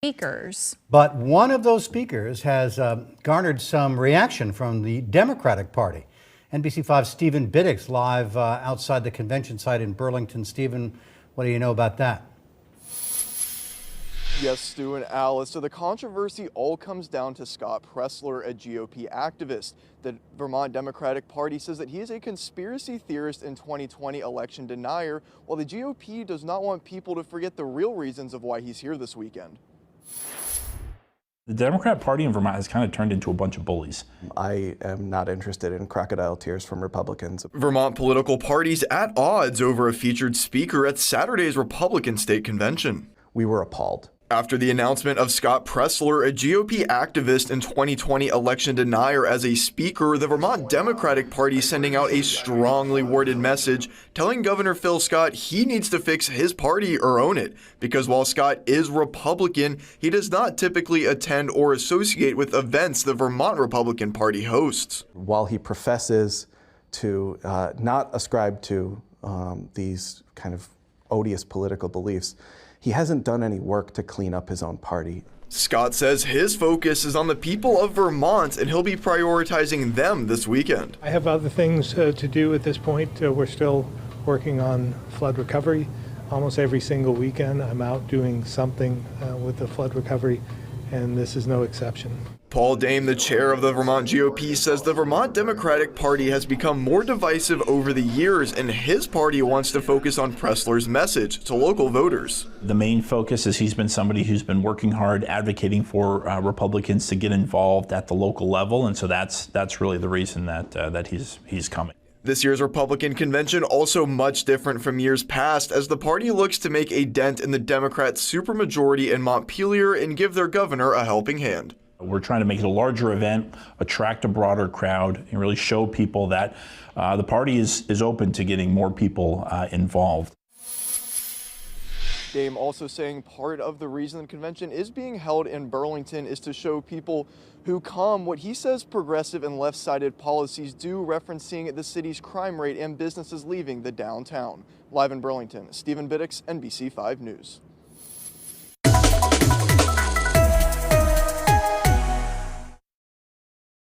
speakers. But one of those speakers has garnered some reaction from the Democratic Party. NBC5's Stephen Biddix live outside the convention site in Burlington. Stephen, what do you know about that? Yes, Stu and Alice. So the controversy all comes down to Scott Presler, a GOP activist. The Vermont Democratic Party says that he is a conspiracy theorist and 2020 election denier, while the GOP does not want people to forget the real reasons of why he's here this weekend. The Democrat Party in Vermont has kind of turned into a bunch of bullies. I am not interested in crocodile tears from Republicans. Vermont political parties at odds over a featured speaker at Saturday's Republican state convention. We were appalled. After the announcement of Scott Presler, a GOP activist and 2020 election denier, as a speaker, the Vermont Democratic Party sending out a strongly worded message telling Governor Phil Scott he needs to fix his party or own it, because while Scott is Republican, he does not typically attend or associate with events the Vermont Republican Party hosts. While he professes to not ascribe to these kind of odious political beliefs, he hasn't done any work to clean up his own party. Scott says his focus is on the people of Vermont, and he'll be prioritizing them this weekend. I have other things to do at this point. We're still working on flood recovery. Almost every single weekend I'm out doing something with the flood recovery, and this is no exception. Paul Dame, the chair of the Vermont GOP, says the Vermont Democratic Party has become more divisive over the years, and his party wants to focus on Presler's message to local voters. The main focus is he's been somebody who's been working hard, advocating for Republicans to get involved at the local level, and so that's really the reason that he's coming. This year's Republican convention also much different from years past, as the party looks to make a dent in the Democrat supermajority in Montpelier and give their governor a helping hand. We're trying to make it a larger event, attract a broader crowd, and really show people that the party is open to getting more people involved. Dame also saying part of the reason the convention is being held in Burlington is to show people who come what he says progressive and left-sided policies do, referencing the city's crime rate and businesses leaving the downtown. Live in Burlington, Stephen Biddix, NBC5 News.